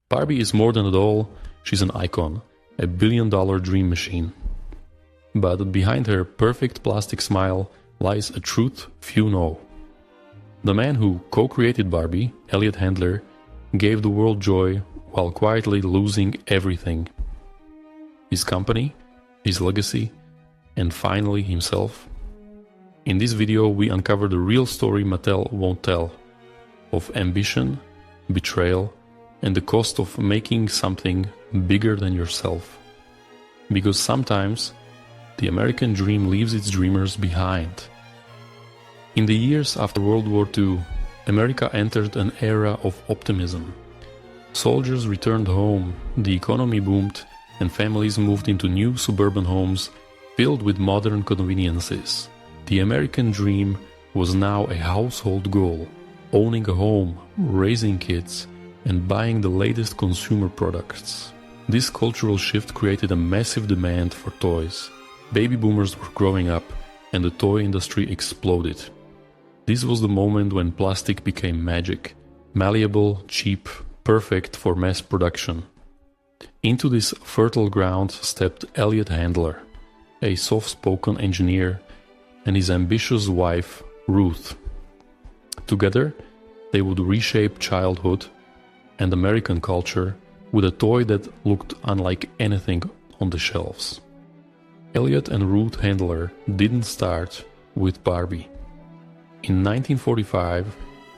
Barbie is more than a doll, she's an icon, a billion-dollar dream machine. But behind her perfect plastic smile lies a truth few know. The man who co-created Barbie, Eliot Handler, gave the world joy while quietly losing everything. His company, his legacy, and finally himself. In this video we uncover the real story Mattel won't tell, of ambition, betrayal, and the cost of making something bigger than yourself. Because sometimes the American dream leaves its dreamers behind. In the years after World War II, America entered an era of optimism. Soldiers returned home, the economy boomed, and families moved into new suburban homes filled with modern conveniences. The American dream was now a household goal, owning a home, raising kids, and buying the latest consumer products. This cultural shift created a massive demand for toys. Baby boomers were growing up, and the toy industry exploded. This was the moment when plastic became magic, malleable, cheap, perfect for mass production. Into this fertile ground stepped Eliot Handler, a soft-spoken engineer, and his ambitious wife, Ruth. Together, they would reshape childhood and American culture with a toy that looked unlike anything on the shelves. Eliot and Ruth Handler didn't start with Barbie. In 1945,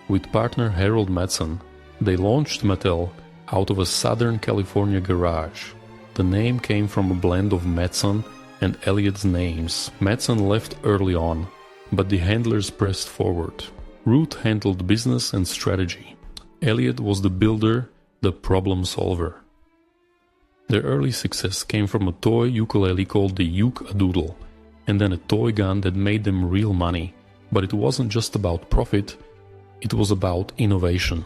with partner Harold Matson, they launched Mattel out of a Southern California garage. The name came from a blend of Matson and Eliot's names. Matson left early on, but the Handlers pressed forward. Ruth handled business and strategy. Eliot was the builder, the problem solver. Their early success came from a toy ukulele called the Uke-A-Doodle, and then a toy gun that made them real money. But it wasn't just about profit, it was about innovation.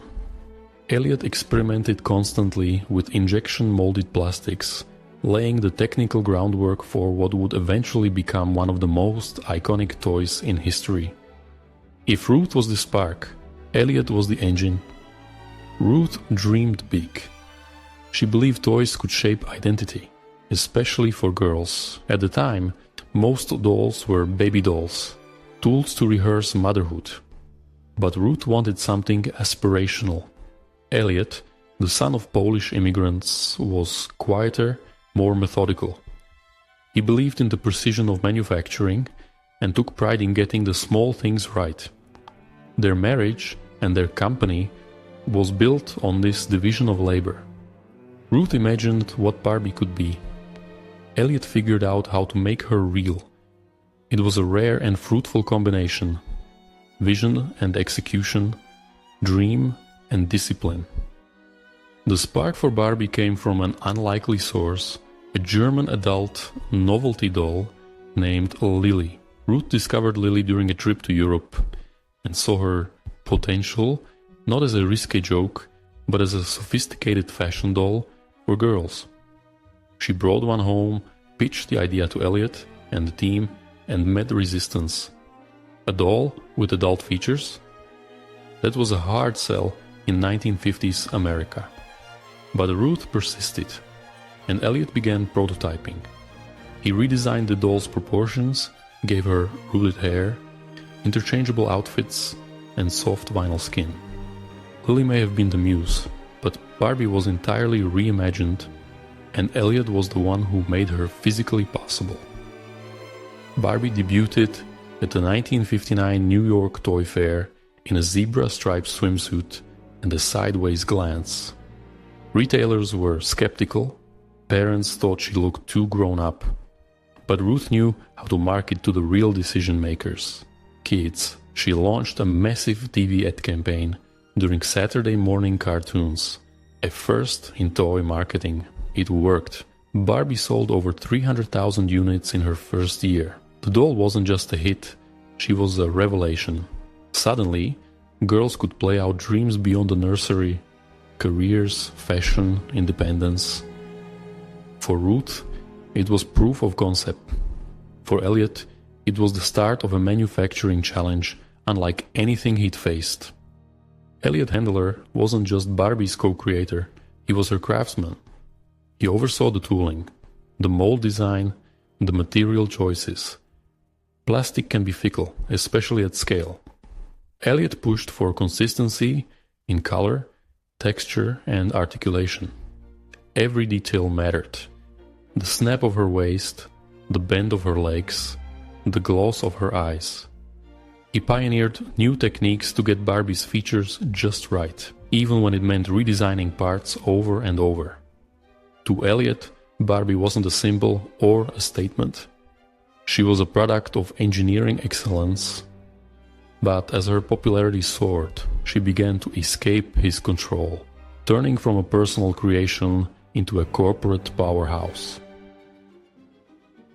Eliot experimented constantly with injection molded plastics, laying the technical groundwork for what would eventually become one of the most iconic toys in history. If Ruth was the spark, Eliot was the engine. Ruth dreamed big. She believed toys could shape identity, especially for girls. At the time, most dolls were baby dolls, tools to rehearse motherhood. But Ruth wanted something aspirational. Eliot, the son of Polish immigrants, was quieter, more methodical. He believed in the precision of manufacturing and took pride in getting the small things right. Their marriage and their company was built on this division of labor. Ruth imagined what Barbie could be. Eliot figured out how to make her real. It was a rare and fruitful combination: vision and execution, dream and discipline. The spark for Barbie came from an unlikely source, a German adult novelty doll named Lilli. Ruth discovered Lilli during a trip to Europe and saw her potential not as a risque joke, but as a sophisticated fashion doll for girls. She brought one home, pitched the idea to Eliot and the team, and met resistance. A doll with adult features? That was a hard sell in 1950s America. But Ruth persisted, and Eliot began prototyping. He redesigned the doll's proportions, gave her rooted hair, interchangeable outfits, and soft vinyl skin. Lilli may have been the muse, but Barbie was entirely reimagined, and Eliot was the one who made her physically possible. Barbie debuted at the 1959 New York Toy Fair in a zebra-striped swimsuit and a sideways glance. Retailers were skeptical, parents thought she looked too grown up, but Ruth knew how to market to the real decision makers, kids. She launched a massive TV ad campaign during Saturday morning cartoons, a first in toy marketing. It worked. Barbie sold over 300,000 units in her first year. The doll wasn't just a hit, she was a revelation. Suddenly, girls could play out dreams beyond the nursery: careers, fashion, independence. For Ruth, it was proof of concept. For Eliot, it was the start of a manufacturing challenge unlike anything he'd faced. Eliot Handler wasn't just Barbie's co-creator, He was her craftsman. He oversaw the tooling, the mold design, the material choices. Plastic can be fickle, especially at scale. Eliot pushed for consistency in color, texture, and articulation. Every detail mattered. The snap of her waist, the bend of her legs, the gloss of her eyes. He pioneered new techniques to get Barbie's features just right, even when it meant redesigning parts over and over. To Eliot, Barbie wasn't a symbol or a statement. She was a product of engineering excellence. But as her popularity soared, she began to escape his control, turning from a personal creation into a corporate powerhouse.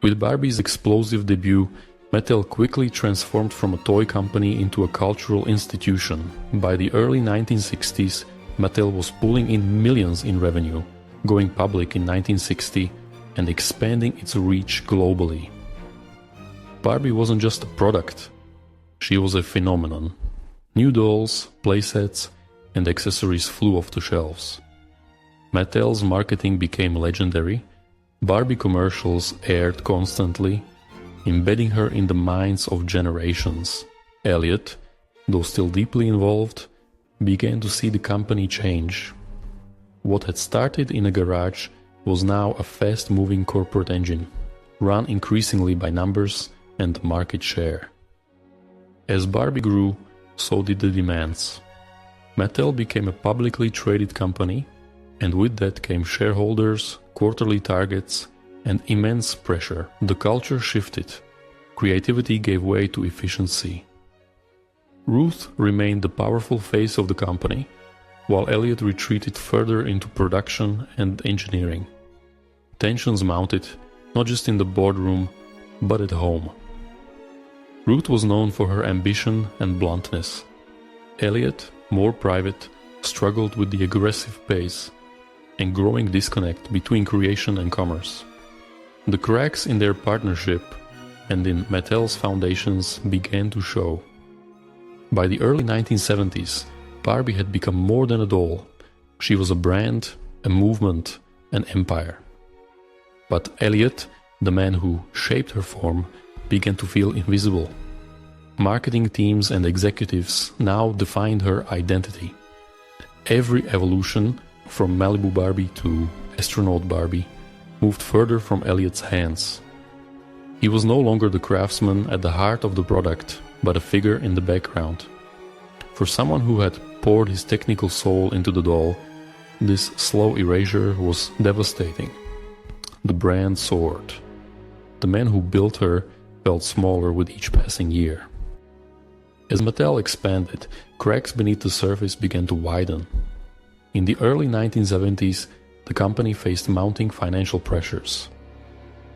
With Barbie's explosive debut, Mattel quickly transformed from a toy company into a cultural institution. By the early 1960s, Mattel was pulling in millions in revenue, going public in 1960 and expanding its reach globally. Barbie wasn't just a product, she was a phenomenon. New dolls, playsets, and accessories flew off the shelves. Mattel's marketing became legendary. Barbie commercials aired constantly, embedding her in the minds of generations. Eliot, though still deeply involved, began to see the company change. What had started in a garage was now a fast-moving corporate engine, run increasingly by numbers and market share. As Barbie grew, so did the demands. Mattel became a publicly traded company, and with that came shareholders, quarterly targets, and immense pressure. The culture shifted. Creativity gave way to efficiency. Ruth remained the powerful face of the company, while Eliot retreated further into production and engineering. Tensions mounted, not just in the boardroom, but at home. Ruth was known for her ambition and bluntness. Eliot, more private, struggled with the aggressive pace and growing disconnect between creation and commerce. The cracks in their partnership and in Mattel's foundations began to show. By the early 1970s, Barbie had become more than a doll. She was a brand, a movement, an empire. But Eliot, the man who shaped her form, began to feel invisible. Marketing teams and executives now defined her identity. Every evolution, from Malibu Barbie to Astronaut Barbie, moved further from Eliot's hands. He was no longer the craftsman at the heart of the product, but a figure in the background. For someone who had poured his technical soul into the doll, this slow erasure was devastating. The brand soared. The man who built her felt smaller with each passing year. As Mattel expanded, cracks beneath the surface began to widen. In the early 1970s, the company faced mounting financial pressures.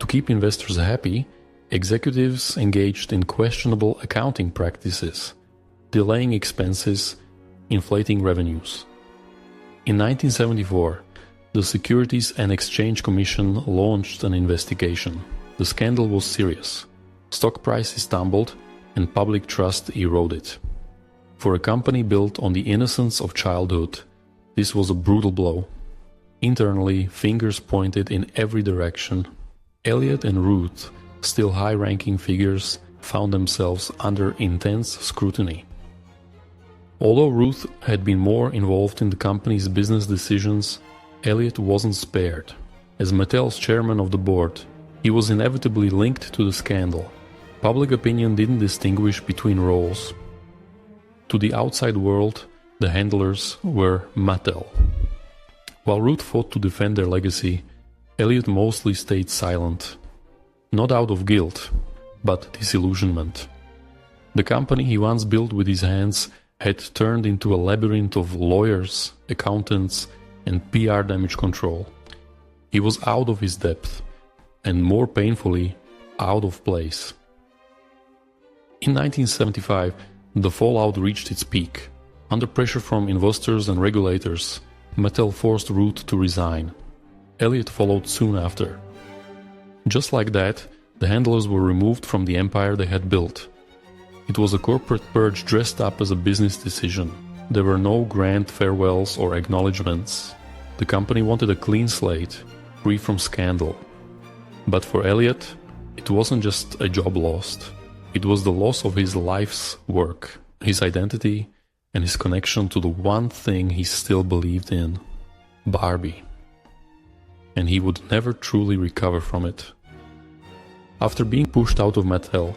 To keep investors happy, executives engaged in questionable accounting practices, delaying expenses, inflating revenues. In 1974, the Securities and Exchange Commission launched an investigation. The scandal was serious. Stock prices tumbled and public trust eroded. For a company built on the innocence of childhood, this was a brutal blow. Internally, fingers pointed in every direction. Eliot and Ruth, still high-ranking figures, found themselves under intense scrutiny. Although Ruth had been more involved in the company's business decisions, Eliot wasn't spared. As Mattel's chairman of the board, he was inevitably linked to the scandal. Public opinion didn't distinguish between roles. To the outside world, the handlers were Mattel. While Ruth fought to defend their legacy, Eliot mostly stayed silent. Not out of guilt, but disillusionment. The company he once built with his hands had turned into a labyrinth of lawyers, accountants, and PR damage control. He was out of his depth, and more painfully, out of place. In 1975, the fallout reached its peak. Under pressure from investors and regulators, Mattel forced Ruth to resign. Eliot followed soon after. Just like that, the handlers were removed from the empire they had built. It was a corporate purge dressed up as a business decision. There were no grand farewells or acknowledgements. The company wanted a clean slate, free from scandal. But for Eliot, it wasn't just a job lost. It was the loss of his life's work, his identity, and his connection to the one thing he still believed in, Barbie. And he would never truly recover from it. After being pushed out of Mattel,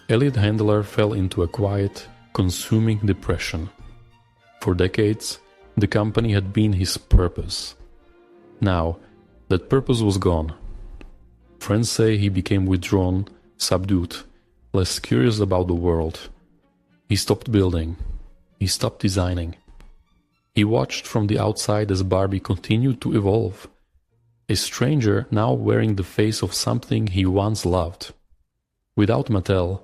Eliot Handler fell into a quiet, consuming depression. For decades, the company had been his purpose. Now, that purpose was gone. Friends say he became withdrawn, subdued, less curious about the world. He stopped building. He stopped designing. He watched from the outside as Barbie continued to evolve. A stranger now wearing the face of something he once loved. Without Mattel,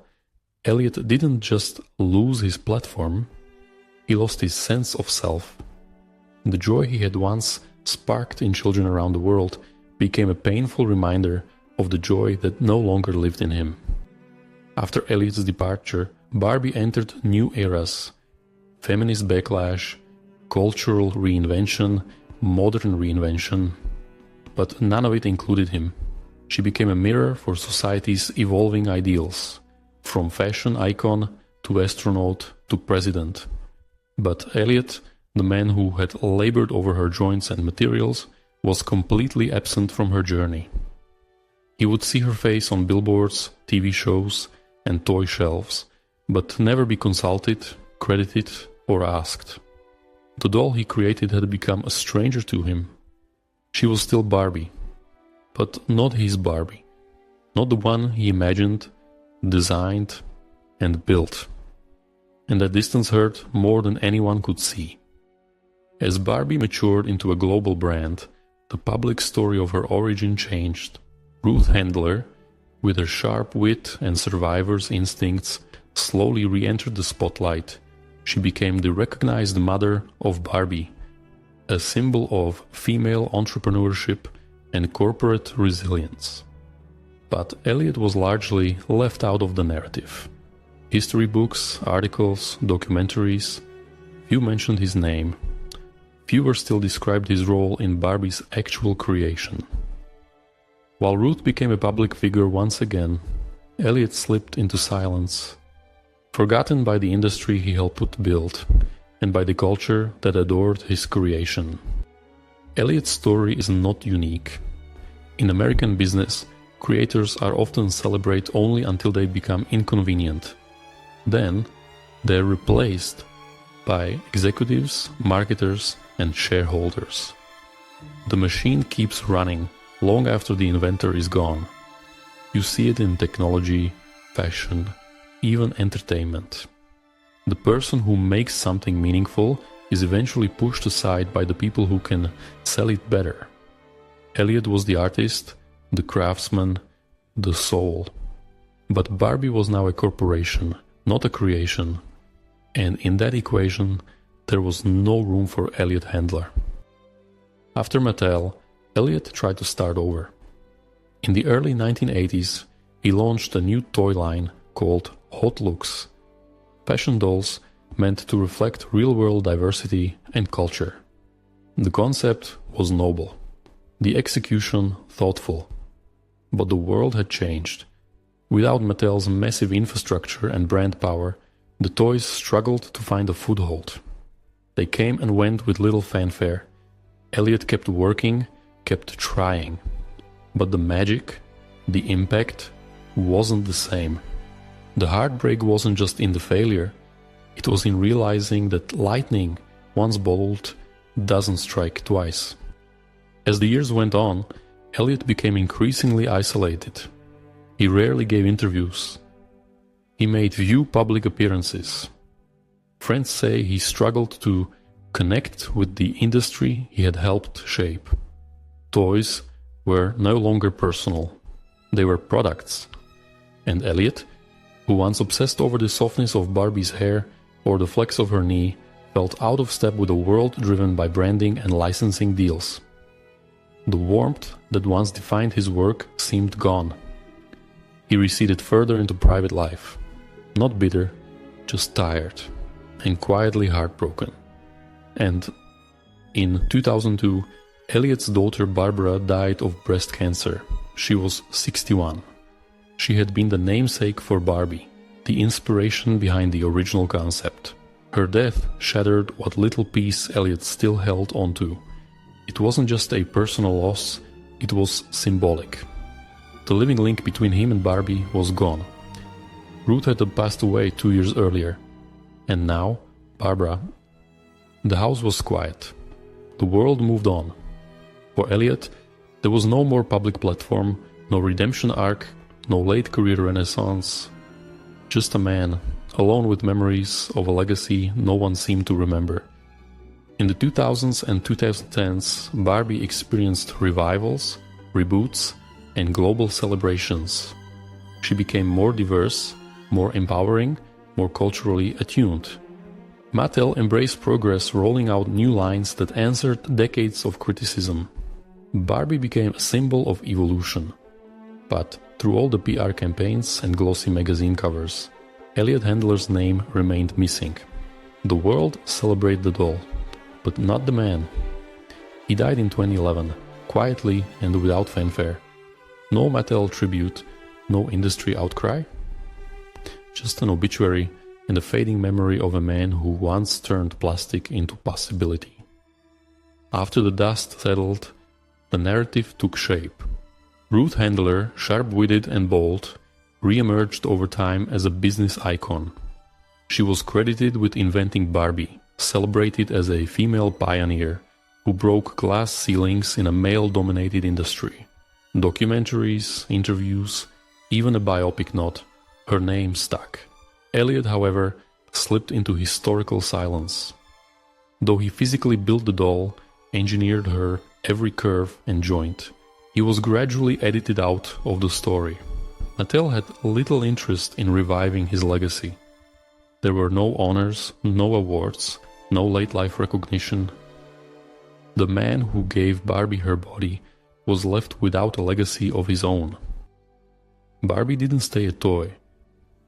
Eliot didn't just lose his platform, he lost his sense of self. The joy he had once sparked in children around the world became a painful reminder of the joy that no longer lived in him. After Eliot's departure, Barbie entered new eras: feminist backlash, cultural reinvention, modern reinvention. But none of it included him. She became a mirror for society's evolving ideals, from fashion icon to astronaut to president. But Eliot, the man who had labored over her joints and materials, was completely absent from her journey. He would see her face on billboards, TV shows, and toy shelves, but never be consulted, credited, or asked. The doll he created had become a stranger to him. She was still Barbie, but not his Barbie, not the one he imagined, designed, and built. And that distance hurt more than anyone could see. As Barbie matured into a global brand, the public story of her origin changed. Ruth Handler, with her sharp wit and survivor's instincts, slowly re-entered the spotlight. She became the recognized mother of Barbie, a symbol of female entrepreneurship and corporate resilience. But Eliot was largely left out of the narrative. History books, articles, documentaries, few mentioned his name. Fewer still described his role in Barbie's actual creation. While Ruth became a public figure once again, Eliot slipped into silence, forgotten by the industry he helped build, and by the culture that adored his creation. Eliot's story is not unique. In American business, creators are often celebrated only until they become inconvenient. Then, they're replaced by executives, marketers, and shareholders. The machine keeps running long after the inventor is gone. You see it in technology, fashion, even entertainment. The person who makes something meaningful is eventually pushed aside by the people who can sell it better. Eliot was the artist, the craftsman, the soul. But Barbie was now a corporation, not a creation. And in that equation, there was no room for Eliot Handler. After Mattel, Eliot tried to start over. In the early 1980s, he launched a new toy line called Hot Looks. Fashion dolls meant to reflect real-world diversity and culture. The concept was noble, the execution thoughtful. But the world had changed. Without Mattel's massive infrastructure and brand power, the toys struggled to find a foothold. They came and went with little fanfare. Eliot kept working, kept trying. But the magic, the impact, wasn't the same. The heartbreak wasn't just in the failure, it was in realizing that lightning, once bottled, doesn't strike twice. As the years went on, Eliot became increasingly isolated. He rarely gave interviews. He made few public appearances. Friends say he struggled to connect with the industry he had helped shape. Toys were no longer personal. They were products. And Eliot, who once obsessed over the softness of Barbie's hair or the flex of her knee, felt out of step with a world driven by branding and licensing deals. The warmth that once defined his work seemed gone. He receded further into private life, not bitter, just tired, and quietly heartbroken. And in 2002, Eliot's daughter Barbara died of breast cancer. She was 61. She had been the namesake for Barbie, the inspiration behind the original concept. Her death shattered what little piece Eliot still held onto. It wasn't just a personal loss, it was symbolic. The living link between him and Barbie was gone. Ruth had passed away 2 years earlier. And now, Barbara. The house was quiet. The world moved on. For Eliot, there was no more public platform, no redemption arc, no late career renaissance. Just a man, alone with memories of a legacy no one seemed to remember. In the 2000s and 2010s, Barbie experienced revivals, reboots, and global celebrations. She became more diverse, more empowering, more culturally attuned. Mattel embraced progress, rolling out new lines that answered decades of criticism. Barbie became a symbol of evolution. But through all the PR campaigns and glossy magazine covers, Eliot Handler's name remained missing. The world celebrated the doll, but not the man. He died in 2011, quietly and without fanfare. No Mattel tribute, no industry outcry. Just an obituary and a fading memory of a man who once turned plastic into possibility. After the dust settled, the narrative took shape. Ruth Handler, sharp-witted and bold, re-emerged over time as a business icon. She was credited with inventing Barbie, celebrated as a female pioneer who broke glass ceilings in a male-dominated industry. Documentaries, interviews, even a biopic nod, her name stuck. Eliot, however, slipped into historical silence. Though he physically built the doll, engineered her every curve and joint, he was gradually edited out of the story. Mattel had little interest in reviving his legacy. There were no honors, no awards, no late-life recognition. The man who gave Barbie her body was left without a legacy of his own. Barbie didn't stay a toy.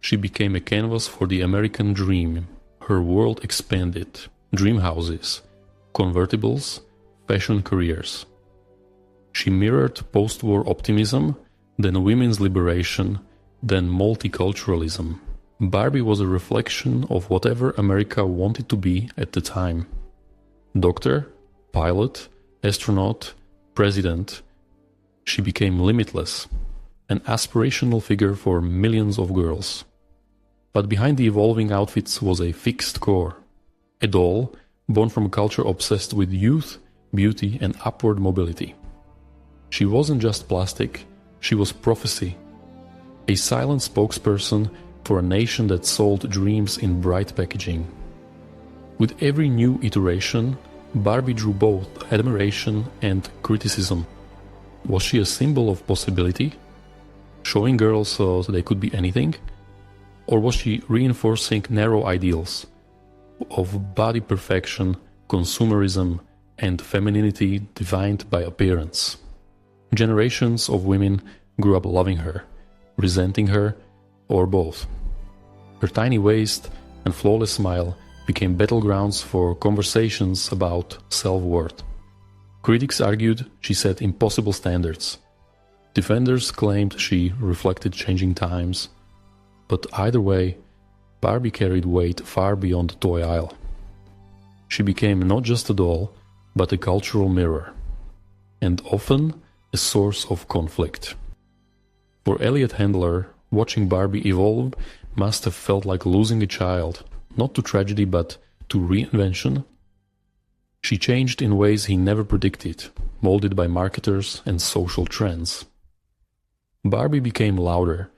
She became a canvas for the American dream. Her world expanded. Dream houses, convertibles, fashion careers. She mirrored post-war optimism, then women's liberation, then multiculturalism. Barbie was a reflection of whatever America wanted to be at the time. Doctor, pilot, astronaut, president. She became limitless, an aspirational figure for millions of girls. But behind the evolving outfits was a fixed core. A doll born from a culture obsessed with youth, beauty, and upward mobility. She wasn't just plastic, she was prophecy. A silent spokesperson for a nation that sold dreams in bright packaging. With every new iteration, Barbie drew both admiration and criticism. Was she a symbol of possibility, showing girls so they could be anything? Or was she reinforcing narrow ideals of body perfection, consumerism, and femininity defined by appearance? Generations of women grew up loving her, resenting her, or both. Her tiny waist and flawless smile became battlegrounds for conversations about self-worth. Critics argued she set impossible standards. Defenders claimed she reflected changing times. But either way, Barbie carried weight far beyond the toy aisle. She became not just a doll, but a cultural mirror, and often a source of conflict. For Eliot Handler, watching Barbie evolve must have felt like losing a child, not to tragedy but to reinvention. She changed in ways he never predicted, molded by marketers and social trends. Barbie became louder,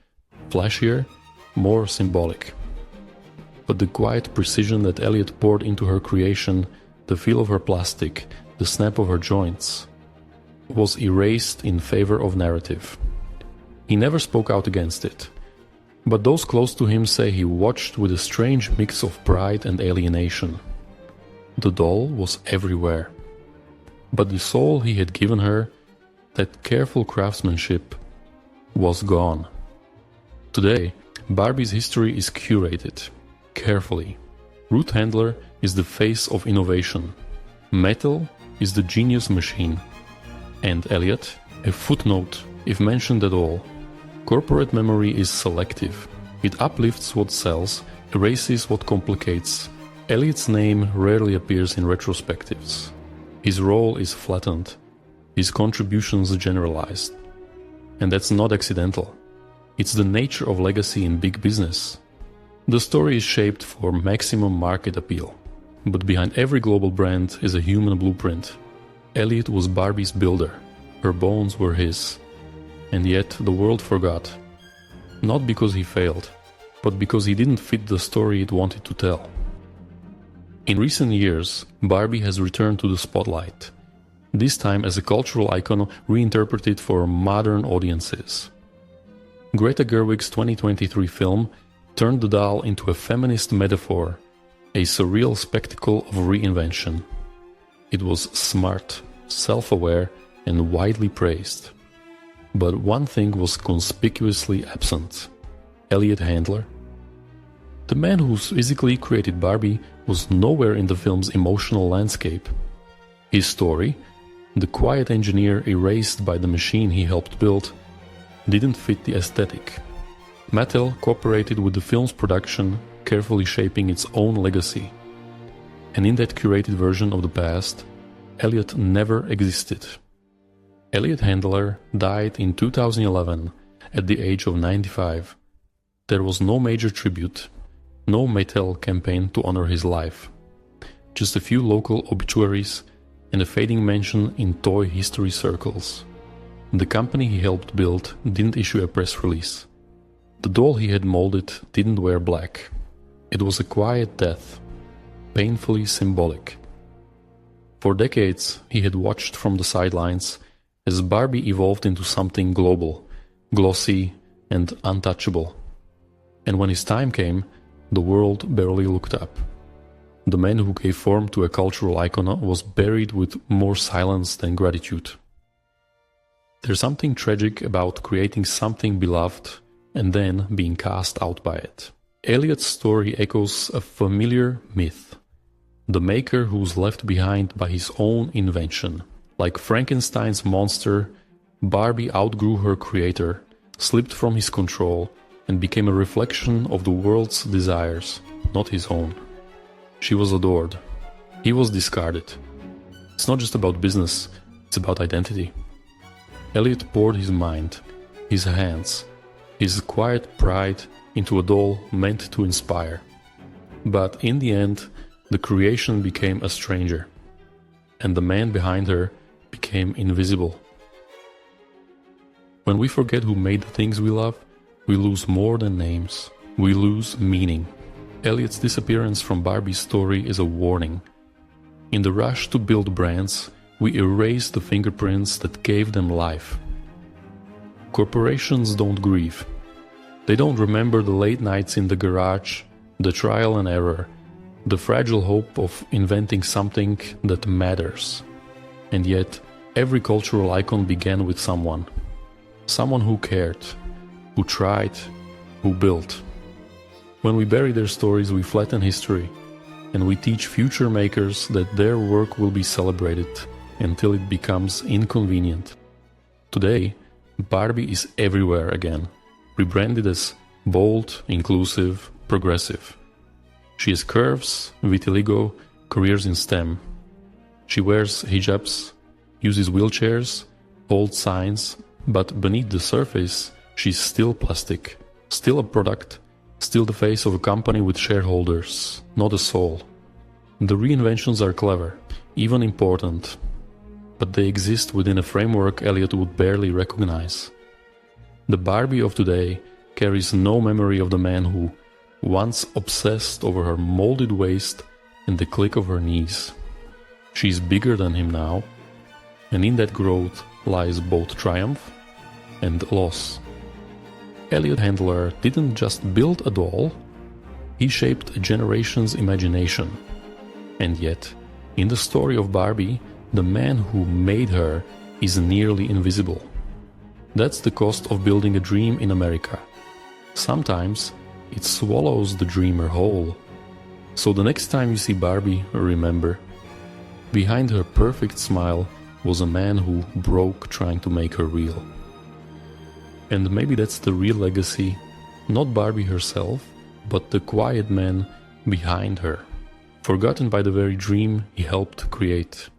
flashier, more symbolic. But the quiet precision that Eliot poured into her creation, the feel of her plastic, the snap of her joints, was erased in favor of narrative. He never spoke out against it, but those close to him say he watched with a strange mix of pride and alienation. The doll was everywhere, but the soul he had given her, that careful craftsmanship, was gone. Today, Barbie's history is curated, carefully. Ruth Handler is the face of innovation. Mattel is the genius machine, And Eliot, a footnote, if mentioned at all. Corporate memory is selective. It uplifts what sells, erases what complicates. Eliot's name rarely appears in retrospectives. His role is flattened, his contributions generalized. And that's not accidental. It's the nature of legacy in big business. The story is shaped for maximum market appeal. But behind every global brand is a human blueprint. Eliot was Barbie's builder. Her bones were his. And yet the world forgot. Not because he failed, but because he didn't fit the story it wanted to tell. In recent years, Barbie has returned to the spotlight, this time as a cultural icon reinterpreted for modern audiences. Greta Gerwig's 2023 film turned the doll into a feminist metaphor, a surreal spectacle of reinvention. It was smart, self-aware, and widely praised. But one thing was conspicuously absent: Eliot Handler. The man who physically created Barbie was nowhere in the film's emotional landscape. His story, the quiet engineer erased by the machine he helped build, didn't fit the aesthetic. Mattel cooperated with the film's production, carefully shaping its own legacy. And in that curated version of the past, Eliot never existed. Eliot Handler died in 2011 at the age of 95. There was no major tribute, no Mattel campaign to honor his life. Just a few local obituaries and a fading mention in toy history circles. The company he helped build didn't issue a press release. The doll he had molded didn't wear black. It was a quiet death, painfully symbolic. For decades, he had watched from the sidelines as Barbie evolved into something global, glossy, and untouchable. And when his time came, the world barely looked up. The man who gave form to a cultural icon was buried with more silence than gratitude. There's something tragic about creating something beloved and then being cast out by it. Eliot's story echoes a familiar myth: the maker who's left behind by his own invention. Like Frankenstein's monster, Barbie outgrew her creator, slipped from his control, and became a reflection of the world's desires, not his own. She was adored. He was discarded. It's not just about business, it's about identity. Eliot poured his mind, his hands, his quiet pride into a doll meant to inspire. But in the end, the creation became a stranger, and the man behind her became invisible. When we forget who made the things we love, we lose more than names. We lose meaning. Eliot's disappearance from Barbie's story is a warning. In the rush to build brands, we erase the fingerprints that gave them life. Corporations don't grieve. They don't remember the late nights in the garage, the trial and error, the fragile hope of inventing something that matters. And yet, every cultural icon began with someone. Someone who cared, who tried, who built. When we bury their stories, we flatten history, and we teach future makers that their work will be celebrated until it becomes inconvenient. Today, Barbie is everywhere again, rebranded as bold, inclusive, progressive. She has curves, vitiligo, careers in STEM. She wears hijabs, uses wheelchairs, holds signs, but beneath the surface, she's still plastic, still a product, still the face of a company with shareholders, not a soul. The reinventions are clever, even important, but they exist within a framework Eliot would barely recognize. The Barbie of today carries no memory of the man who once obsessed over her molded waist and the click of her knees. She's bigger than him now, and in that growth lies both triumph and loss. Eliot Handler didn't just build a doll, he shaped a generation's imagination. And yet, in the story of Barbie, the man who made her is nearly invisible. That's the cost of building a dream in America. Sometimes it swallows the dreamer whole. So the next time you see Barbie, remember, behind her perfect smile was a man who broke trying to make her real. And maybe that's the real legacy, not Barbie herself, but the quiet man behind her, forgotten by the very dream he helped create.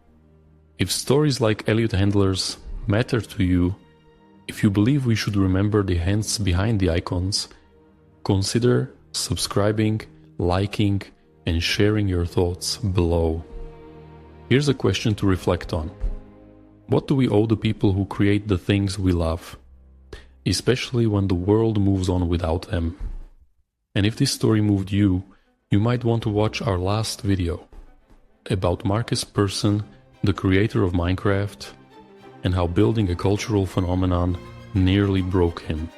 If stories like Eliot Handler's matter to you, if you believe we should remember the hands behind the icons, consider subscribing, liking, and sharing your thoughts below. Here's a question to reflect on. What do we owe the people who create the things we love, especially when the world moves on without them? And if this story moved you, you might want to watch our last video about Marcus Persson, the creator of Minecraft, and how building a cultural phenomenon nearly broke him.